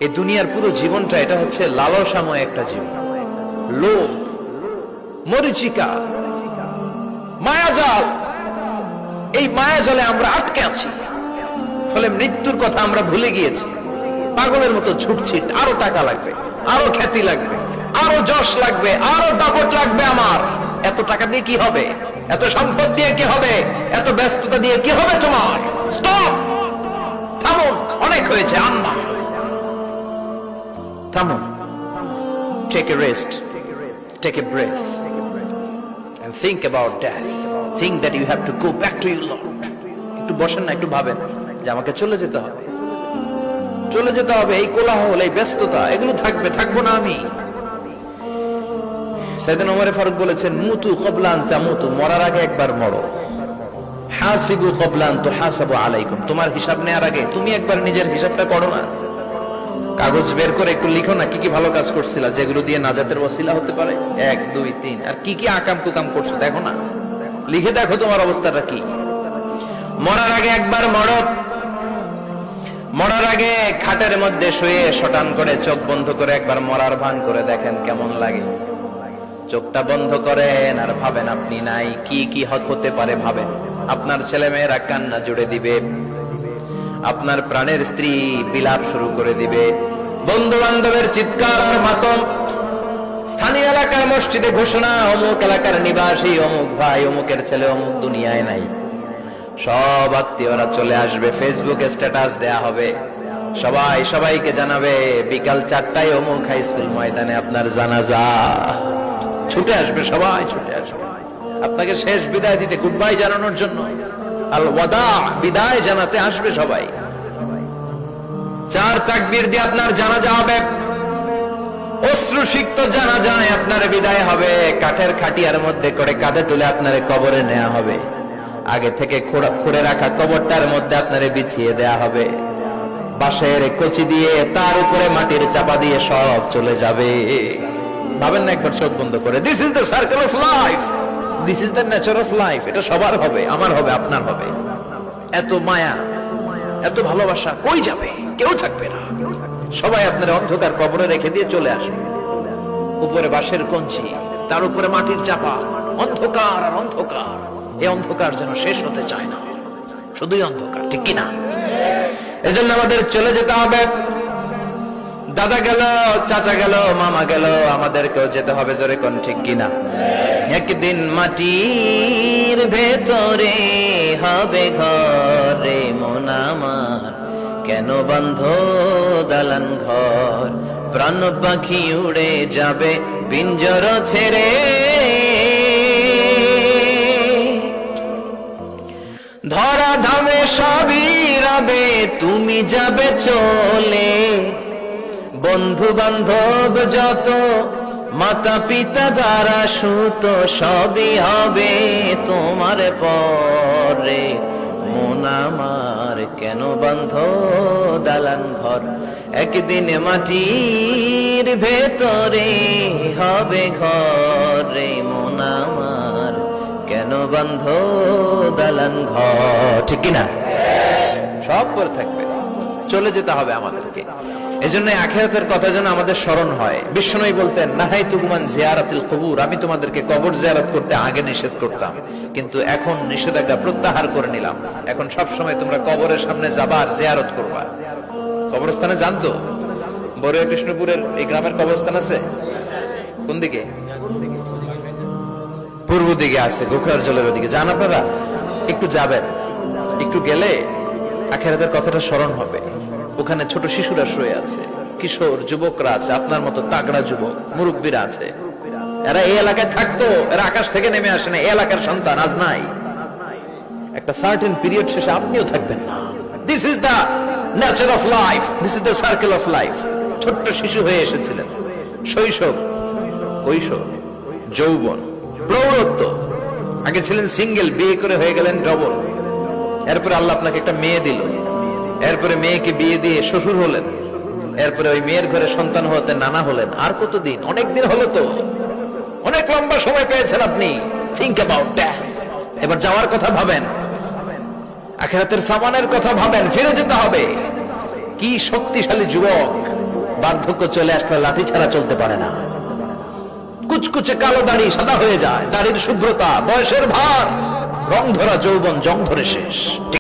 এই দুনিয়ার পুরো জীবনটা এটা হচ্ছে লালসাময় একটা জীবন, লোভ, মরিচিকা, মায়াজাল। এই মায়াজালে আমরা আটকে আছি, ফলে মৃত্যুর কথা আমরা ভুলে গিয়েছি। পাগলের মতো ছুটছি, আরো টাকা লাগবে, আরো খ্যাতি লাগবে, আরো যশ লাগবে, আরো দাপট লাগবে। আমার এত টাকা দিয়ে কি হবে? এত সম্পদ দিয়ে কি হবে? এত ব্যস্ততা দিয়ে কি হবে তোমার? স্টপ, থামুন, অনেক হয়েছে। আন্না, থামুন, take a rest, take a breath and think about death. Think that you have to go back to your Lord. একটু বসেন না, একটু ভাবেন যে আমাকে চলে যেতে হবে, চলে যেতে হবে। এই কোলাহল, এই ব্যস্ততা, এগুলো থাকবে, থাকবো না আমি। সাইয়েদনা ওমর ফারুক বলেছেন, মুতু ক্বাবলা আন তামুতু, মরার আগে একবার মরো। হাসিবু ক্বাবলা আন তুহাসাবু আলাইকুম, তোমার হিসাব নেওয়ার আগে তুমি একবার নিজের হিসাবটা করো না। কাগজ বের করে একটু লিখো না, কি কি ভালো কাজ করছিলা, যেগুলো দিয়ে নাজাতের ওসিলা হতে পারে। 1 2 3, আর কি কি আকাম কুকাম করছো দেখো না, লিখে দেখো তোমার অবস্থাটা কি। মরার আগে একবার মরো। মরার আগে খাটের মধ্যে শুয়ে শটান করে চোখ বন্ধ করে একবার মরার ভান করে দেখেন কেমন লাগে। চোখটা বন্ধ করেন আর ভাবেন আপনি নাই, কি কি হতে পারে ভাবেন। আপনার ছেলে মেয়েরা কান্না জুড়ে দিবে, আপনার প্রাণের স্ত্রী বিলাপ শুরু করে দিবে, বন্ধু বান্ধবের চিৎকার আর মাতম, স্থানীয় এলাকার মসজিদে ঘোষণা, অমুক এলাকার নিবাসী অমুক ভাই অমুকের ছেলে অমুক দুনিয়ায় নাই। সব আত্মীয়রা চলে আসবে, ফেসবুকে স্ট্যাটাস দেয়া হবে, সবাই সবাইকে জানাবে বিকাল 4টায় অমুক হাই স্কুল ময়দানে আপনার জানাজা। ছুটে আসবে, সবাই ছুটে আসবে আপনাকে শেষ বিদায় দিতে, গুড বাই জানানোর জন্য, আল ওয়াদা, বিদায় জানাতে আসবে সবাই। 4 তাকবীর দিয়ে আপনার জানাজা হবে, অশ্রুসিক্ত জানাজায় আপনার বিদায় হবে। কাঠের খাটিয়ার মধ্যে করে কাঁধে তুলে আপনার কবরে নেওয়া হবে। আগে থেকে খুঁড়ে রাখা কবরটার মধ্যে আপনারে বিছিয়ে দেয়া হবে। বাঁশের কচি দিয়ে তার উপরে মাটির চাপা দিয়ে সব চলে যাবে। ভাবেন না একবার চোখ বন্ধ করে, this is the circle of life, this is the nature of life. এটা সবার হবে, আমার হবে, আপনার হবে। এত মায়া, এত ভালোবাসা কই যাবে? কেউ থাকবে না, সবাই আপনার অন্ধকার কবরে রেখে দিয়ে চলে আসবে। উপরে বাঁশের কঞ্চি, তার উপরে মাটির চাপা, অন্ধকার আর অন্ধকার। এই অন্ধকার যেন শেষ হতে চায় না, শুধুই অন্ধকার, ঠিক কিনা? এজন্য আমাদের চলে যেতে হবে। দাদা গেল, চাচা গেল, মামা গেল, আমাদেরকেও যেতে হবে, জোরে কোন ঠিক কিনা? একদিন মাটির ভেতরে হবে ঘরে মন আমার, কেন বন্ধ দালান ঘর, প্রাণ পাখি উড়ে যাবে পিঞ্জর ছেড়ে, ধরা ধামে সবই রবে, তুমি যাবে চলে, বন্ধু বান্ধব যত, মাতা পিতা দ্বারা সুত, সবই হবে তোমার পরে, মন আমার কেন বন্ধ দালান ঘর, একদিন মাটির ভেতরে হবে ঘরে মন আমার, কেন বন্ধ দালান ঘর, ঠিক কিনা? সব করে থাকবে, চলে যেতে হবে আমাদেরকে। এজন্য আখিরাতের কথা যেন আমাদের স্মরণ হয়। বিশ্বনবী বলতেন, নাহাইতুকুম আন জিয়ারাতিল কুবুর, আমি তোমাদেরকে কবর জিয়ারত করতে আগে নিষেধ করতাম, কিন্তু এখন নিষেধাজ্ঞা প্রত্যাহার করে নিলাম। এখন সব সময় তোমরা কবরের সামনে যাবা আর জিয়ারত করবা। কবরস্থানে জানতো বড়ুয়া কৃষ্ণপুরের এই গ্রামের কবরস্থান আছে কোন দিকে? পূর্ব দিকে আছে, গোখরার জলের ওদিকে। যান আপনারা, একটু যাবেন, একটু গেলে আখিরাতের কথাটা স্মরণ হবে। ওখানে ছোট শিশুরা শুয়ে আছে, কিশোর যুবকরা আছে, আপনার মতো তাগড়া যুবক, মুরব্বীরা আছে। এরা এই এলাকায় থাকতো, এরা আকাশ থেকে নেমে আসে না, এই এলাকার সন্তান, আজ নাই। একটা সার্টেন পিরিয়ড শেষে আপনিও থাকবেন না। This is the nature of life, this is the circle of life. ছোট্ট শিশু হয়ে এসেছিলেন, শৈশব, কৈশোর, যৌবন, প্রৌঢ়ত্ব। আগে ছিলেন সিঙ্গেল, বিয়ে করে হয়ে গেলেন ডবল। এরপরে আল্লাহ আপনাকে একটা মেয়ে দিল, এরপরে মেয়েকে বিয়ে দিয়ে শ্বশুর হলেন, এরপরে ওই মেয়ের ঘরে সন্তান হতে নানা হলেন। আর কতদিন? অনেক দিন হলো তো, অনেক লম্বা সময় পেয়েছেন আপনি। Think about death. এবার যাওয়ার কথা ভাবেন, আখিরাতের সামানের কথা ভাবেন, ফিরে যেতে হবে। কি শক্তিশালী যুবক, বার্ধক্য চলে আসলে লাঠি ছাড়া চলতে পারে না। কুচকুচে কালো দাড়ি সাদা হয়ে যায়, দাড়ির শুভ্রতা, বয়সের ভার, রং ধরা যৌবন জং ধরে শেষ।